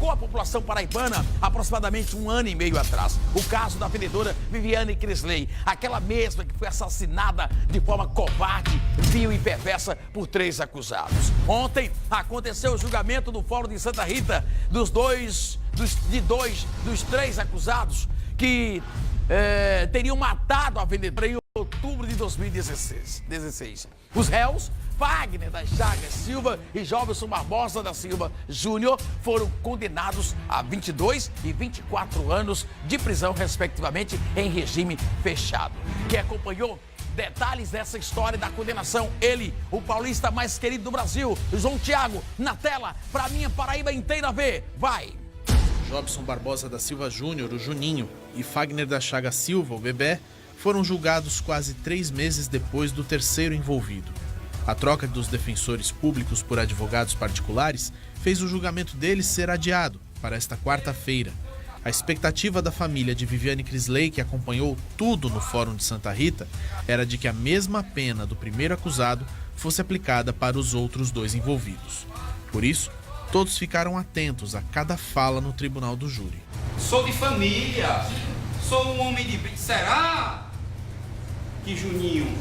chocou a população paraibana aproximadamente 1 ano e meio atrás. O caso da vendedora Viviane Crisley, aquela mesma que foi assassinada de forma covarde, vil e perversa por 3 acusados. Ontem aconteceu o julgamento no Fórum de Santa Rita dos 3 acusados que teriam matado a vendedora em outubro de 2016. Os réus, Fagner das Chagas Silva e Jobson Barbosa da Silva Júnior, foram condenados a 22 e 24 anos de prisão, respectivamente, em regime fechado. Quem acompanhou detalhes dessa história da condenação, ele, o paulista mais querido do Brasil, João Tiago, na tela, para minha Paraíba inteira ver. Vai! Jobson Barbosa da Silva Júnior, o Juninho, e Fagner da Chaga Silva, o Bebé, foram julgados quase 3 meses depois do terceiro envolvido. A troca dos defensores públicos por advogados particulares fez o julgamento deles ser adiado para esta quarta-feira. A expectativa da família de Viviane Crisley, que acompanhou tudo no Fórum de Santa Rita, era de que a mesma pena do primeiro acusado fosse aplicada para os outros 2 envolvidos. Por isso, todos ficaram atentos a cada fala no tribunal do júri. Sou de família, sou um homem de bem. Será que Juninho,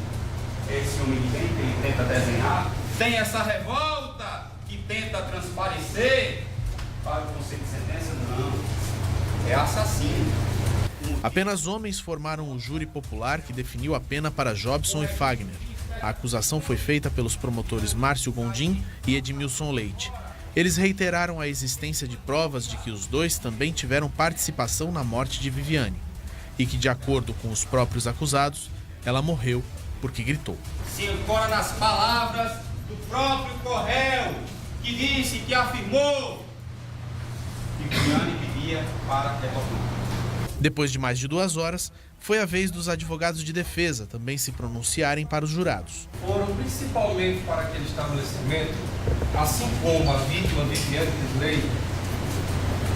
esse homem de bem que ele tenta desenhar, tem essa revolta que tenta transparecer para o conselho de sentença? Não, é assassino. Apenas homens formaram o júri popular que definiu a pena para Jobson e Fagner. A acusação foi feita pelos promotores Márcio Gondim e Edmilson Leite. Eles reiteraram a existência de provas de que os 2 também tiveram participação na morte de Viviane e que, de acordo com os próprios acusados, ela morreu porque gritou. Se ancora nas palavras do próprio Correio, que disse, que afirmou que Viviane pedia para retornar. Depois de mais de 2 horas, foi a vez dos advogados de defesa também se pronunciarem para os jurados. Foram principalmente para aquele estabelecimento, assim como a vítima Viviane Crisley,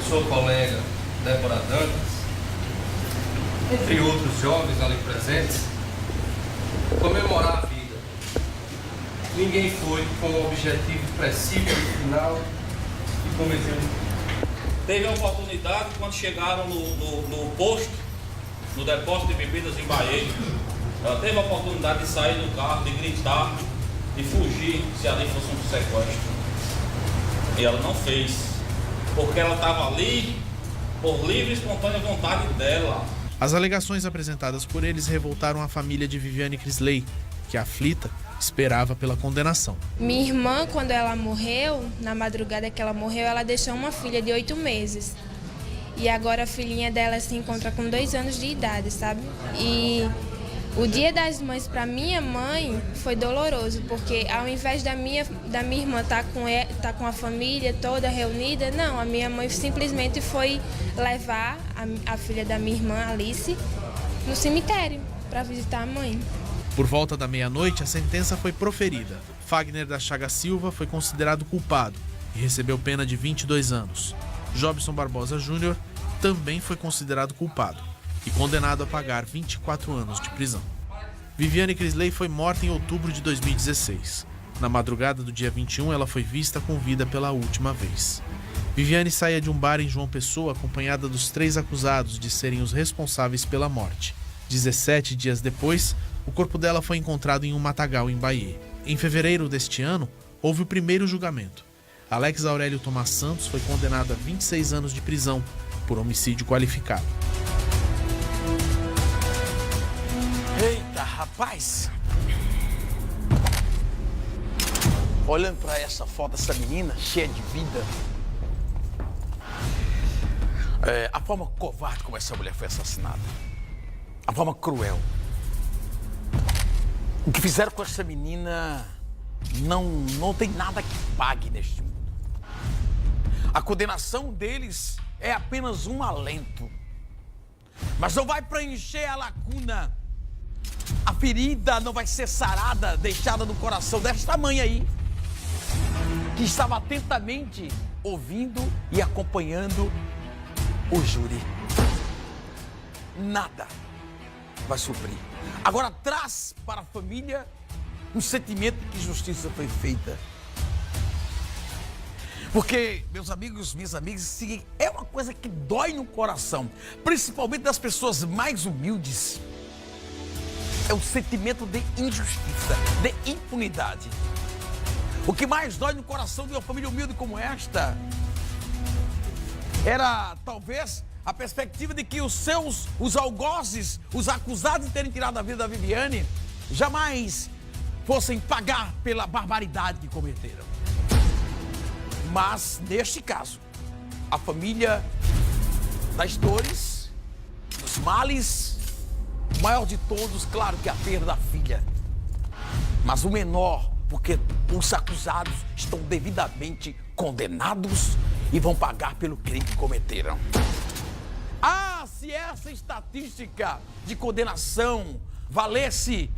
sua colega Débora Dantas, entre outros jovens ali presentes, comemorar a vida. Ninguém foi com o objetivo expressivo no final e cometeu. Teve a oportunidade, quando chegaram no posto, no depósito de bebidas em Bahia, ela teve a oportunidade de sair do carro, de gritar, de fugir, se ali fosse um sequestro. E ela não fez, porque ela estava ali por livre e espontânea vontade dela. As alegações apresentadas por eles revoltaram a família de Viviane Crisley, que, aflita, esperava pela condenação. Minha irmã, quando ela morreu, na madrugada que ela morreu, ela deixou uma filha de 8 meses. E agora a filhinha dela se encontra com 2 anos de idade, sabe? E o Dia das Mães para minha mãe foi doloroso, porque ao invés da minha irmã tá com a família toda reunida, não, a minha mãe simplesmente foi levar a filha da minha irmã, Alice, no cemitério para visitar a mãe. Por volta da meia-noite, a sentença foi proferida. Fagner da Chaga Silva foi considerado culpado e recebeu pena de 22 anos. Jobson Barbosa Júnior também foi considerado culpado e condenado a pagar 24 anos de prisão. Viviane Crisley foi morta em outubro de 2016. Na madrugada do dia 21, ela foi vista com vida pela última vez. Viviane saía de um bar em João Pessoa acompanhada dos 3 acusados de serem os responsáveis pela morte. 17 dias depois, o corpo dela foi encontrado em um matagal em Bahia. Em fevereiro deste ano, houve o primeiro julgamento. Alex Aurélio Tomás Santos foi condenado a 26 anos de prisão por homicídio qualificado. Eita, rapaz! Olhando para essa foto dessa menina, cheia de vida, a forma covarde como essa mulher foi assassinada, a forma cruel. O que fizeram com essa menina não tem nada que pague neste mundo. A condenação deles é apenas um alento, mas não vai preencher a lacuna. A ferida não vai ser sarada, deixada no coração desta mãe aí, que estava atentamente ouvindo e acompanhando o júri. Nada vai suprir. Agora traz para a família um sentimento de que justiça foi feita. Porque, meus amigos, minhas amigas, é uma coisa que dói no coração, principalmente das pessoas mais humildes. É o sentimento de injustiça, de impunidade. O que mais dói no coração de uma família humilde como esta era, talvez, a perspectiva de que os algozes, os acusados de terem tirado a vida da Viviane, jamais fossem pagar pela barbaridade que cometeram. Mas, neste caso, a família das dores, dos males, o maior de todos, claro que é a perda da filha. Mas o menor, porque os acusados estão devidamente condenados e vão pagar pelo crime que cometeram. Ah, se essa estatística de condenação valesse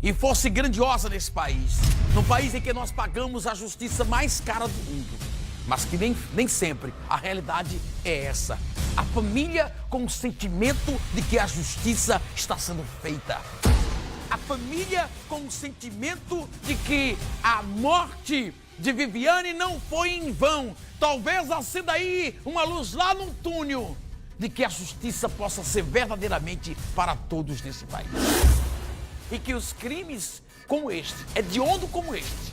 e fosse grandiosa nesse país, num país em que nós pagamos a justiça mais cara do mundo, mas que nem sempre a realidade é essa. A família com o sentimento de que a justiça está sendo feita. A família com o sentimento de que a morte de Viviane não foi em vão. Talvez acenda aí uma luz lá no túnel de que a justiça possa ser verdadeiramente para todos nesse país. E que os crimes como este, hediondo como este,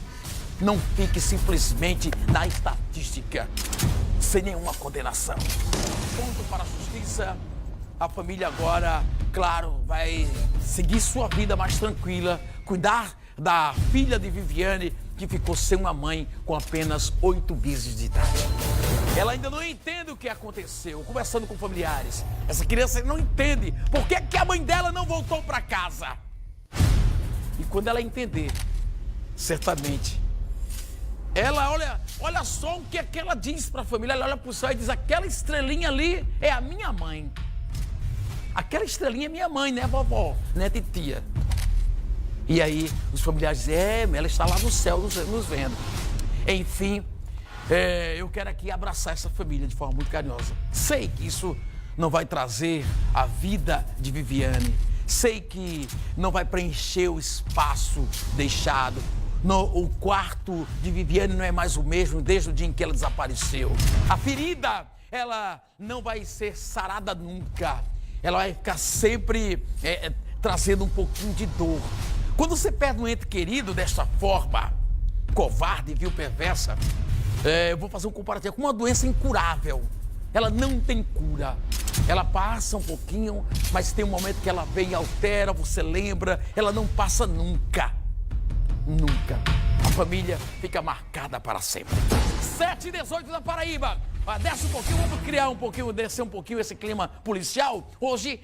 não fique simplesmente na estatística, sem nenhuma condenação. Ponto para a justiça. A família agora, claro, vai seguir sua vida mais tranquila, cuidar da filha de Viviane, que ficou sem uma mãe com apenas 8 meses de idade. Ela ainda não entende o que aconteceu, conversando com familiares. Essa criança não entende por que a mãe dela não voltou para casa. E quando ela entender, certamente, ela olha só o que ela diz para a família. Ela olha para o céu e diz: aquela estrelinha ali é a minha mãe. Aquela estrelinha é minha mãe, né, vovó? Né, titia? E aí os familiares dizem: ela está lá no céu nos vendo. Enfim, eu quero aqui abraçar essa família de forma muito carinhosa. Sei que isso não vai trazer a vida de Viviane. Sei que não vai preencher o espaço deixado. O quarto de Viviane não é mais o mesmo desde o dia em que ela desapareceu. A ferida, ela não vai ser sarada nunca. Ela vai ficar sempre trazendo um pouquinho de dor. Quando você perde um ente querido desta forma, covarde, vil, perversa, eu vou fazer um comparativo com uma doença incurável. Ela não tem cura. Ela passa um pouquinho, mas tem um momento que ela vem e altera, você lembra, ela não passa nunca. Nunca. A família fica marcada para sempre. 7h18 da Paraíba. Desce um pouquinho, vamos criar um pouquinho, descer um pouquinho esse clima policial. Hoje